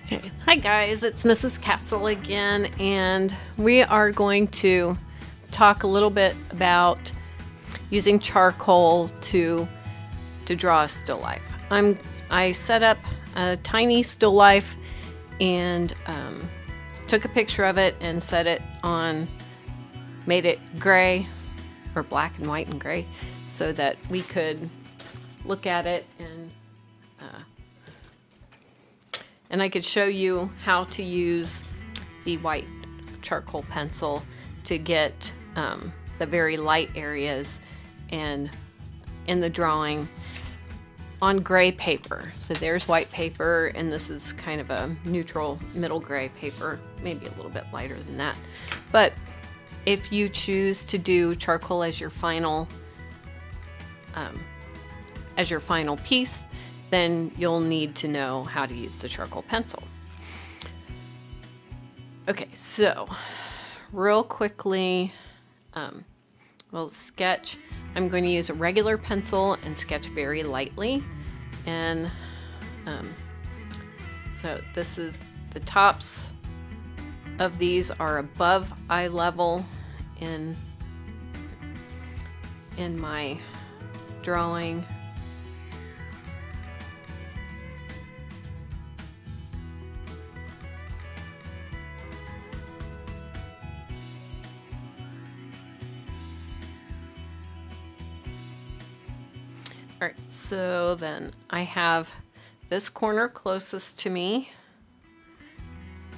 Okay. Hi guys, it's Mrs. Castle again, and we are going to talk a little bit about using charcoal to draw a still life. I set up a tiny still life and took a picture of it and set it on, made it gray or black and white and gray so that we could look at it and I could show you how to use the white charcoal pencil to get the very light areas and in the drawing on gray paper. So there's white paper, and this is kind of a neutral middle gray paper, maybe a little bit lighter than that. But if you choose to do charcoal as your final piece, then you'll need to know how to use the charcoal pencil. Okay, so real quickly, we'll sketch. I'm going to use a regular pencil and sketch very lightly. And so this is the tops of these are above eye level in my drawing. All right, so then I have this corner closest to me,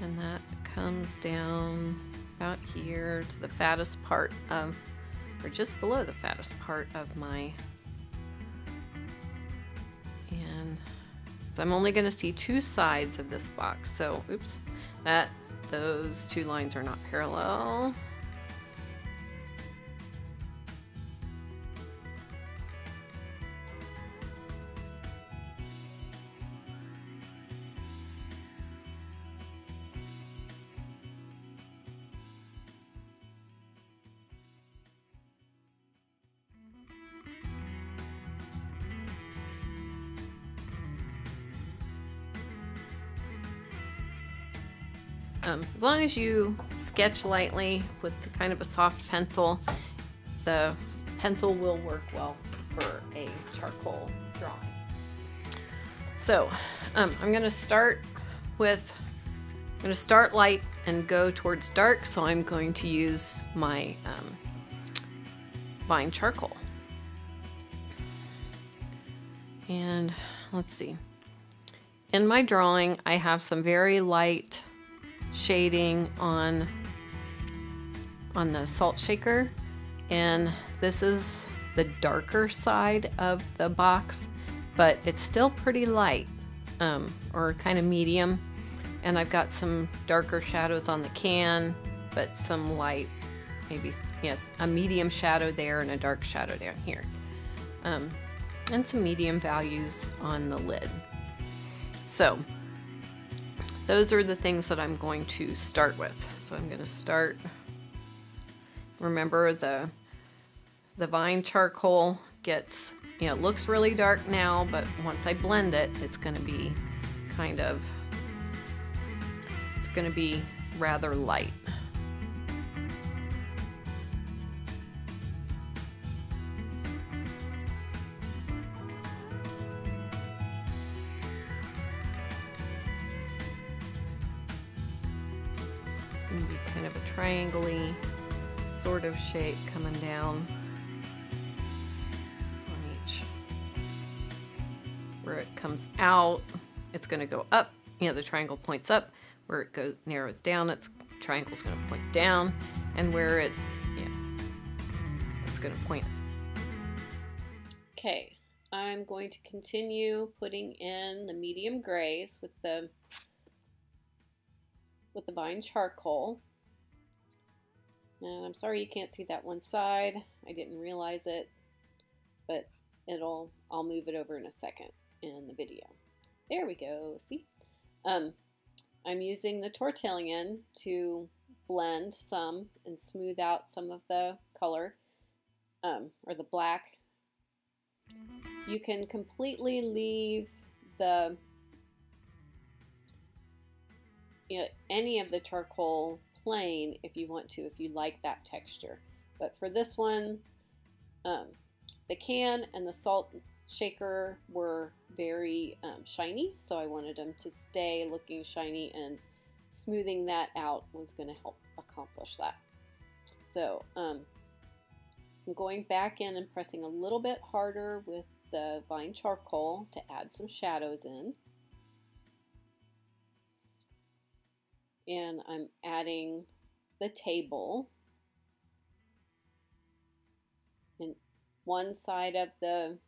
and that comes down about here to the fattest part of, or just below the fattest part of my, and so I'm only going to see two sides of this box. So, oops, those two lines are not parallel. As long as you sketch lightly with kind of a soft pencil, the pencil will work well for a charcoal drawing. So I'm going to start light and go towards dark. So I'm going to use my Vine charcoal. And let's see. In my drawing, I have some very light shading on the salt shaker, and this is the darker side of the box, but it's still pretty light, or kind of medium. And I've got some darker shadows on the can, but some light, maybe, yes, a medium shadow there and a dark shadow down here, and some medium values on the lid. So those are the things that I'm going to start with. So I'm going to start, remember the Vine charcoal gets, it looks really dark now, but once I blend it, it's going to be rather light. Going to be kind of a triangle-y sort of shape coming down on each. Where it comes out, it's going to go up. The triangle points up. Where it narrows down, triangle's going to point down, and where it's going to point. Okay, I'm going to continue putting in the medium grays with the Vine charcoal. And I'm sorry you can't see that one side. I didn't realize it, but I'll move it over in a second in the video. There we go, see? I'm using the Tortillon to blend some and smooth out some of the color, or the black. You can completely leave the any of the charcoal plain if you want to, if you like that texture. But for this one, the can and the salt shaker were very shiny, so I wanted them to stay looking shiny, and smoothing that out was going to help accomplish that. So I'm going back in and pressing a little bit harder with the vine charcoal to add some shadows in. And I'm adding the table. And one side of the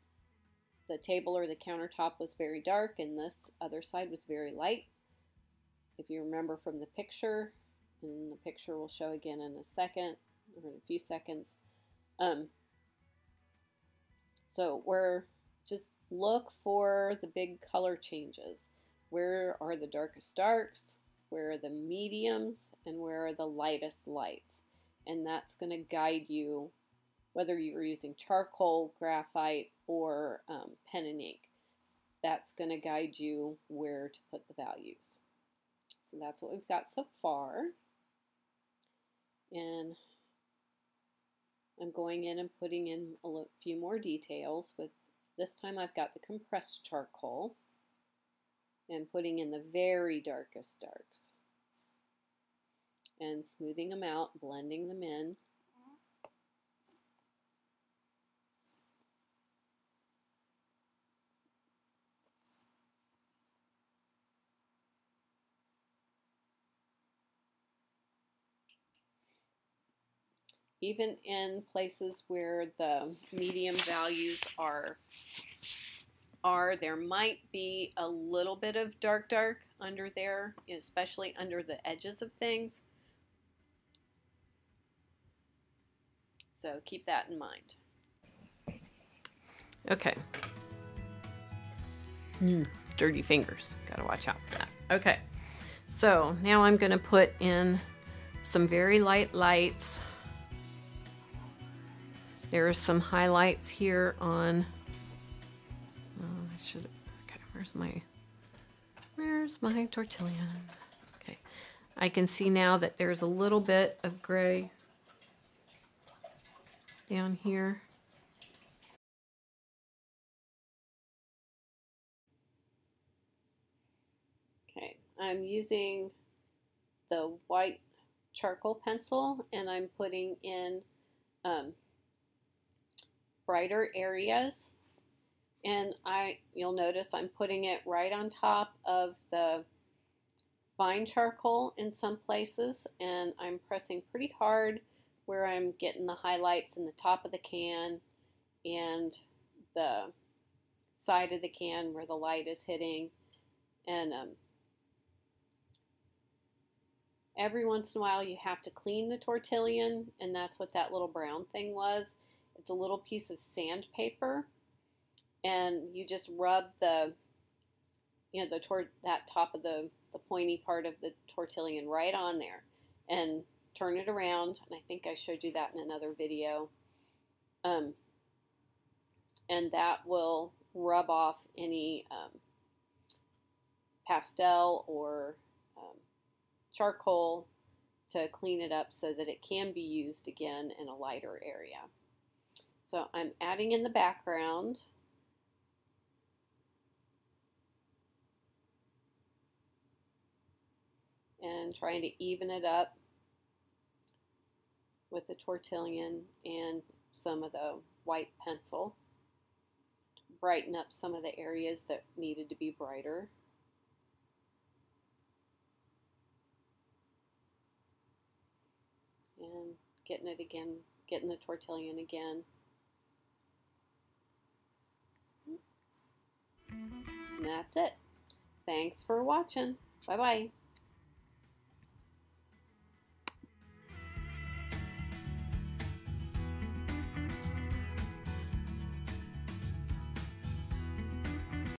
table or the countertop was very dark, and this other side was very light. If you remember from the picture, and the picture will show again in a second, or in a few seconds. So we're just look for the big color changes. Where are the darkest darks? Where are the mediums? And where are the lightest lights? And that's going to guide you whether you're using charcoal, graphite, or pen and ink. That's going to guide you where to put the values. So that's what we've got so far. And I'm going in and putting in a few more details. With this time I've got the compressed charcoal and putting in the very darkest darks and smoothing them out, blending them in. Even in places where the medium values are, there might be a little bit of dark under there, especially under the edges of things. So keep that in mind. Okay. Dirty fingers. Gotta watch out for that. Okay. So now I'm going to put in some very light lights. There are some highlights here on, okay, where's my tortillon? Okay, I can see now that there's a little bit of gray down here. Okay, I'm using the white charcoal pencil, and I'm putting in brighter areas, and you'll notice I'm putting it right on top of the vine charcoal in some places, and I'm pressing pretty hard where I'm getting the highlights in the top of the can and the side of the can where the light is hitting. And every once in a while you have to clean the tortillon, and that's what that little brown thing was. It's a little piece of sandpaper, and you just rub the, that top of the pointy part of the tortillon right on there, and turn it around. And I think I showed you that in another video. And that will rub off any pastel or charcoal to clean it up so that it can be used again in a lighter area. So I'm adding in the background. And trying to even it up with the tortillon and some of the white pencil. Brighten up some of the areas that needed to be brighter. And getting it again, getting the tortillon again. And that's it. Thanks for watching. Bye-bye.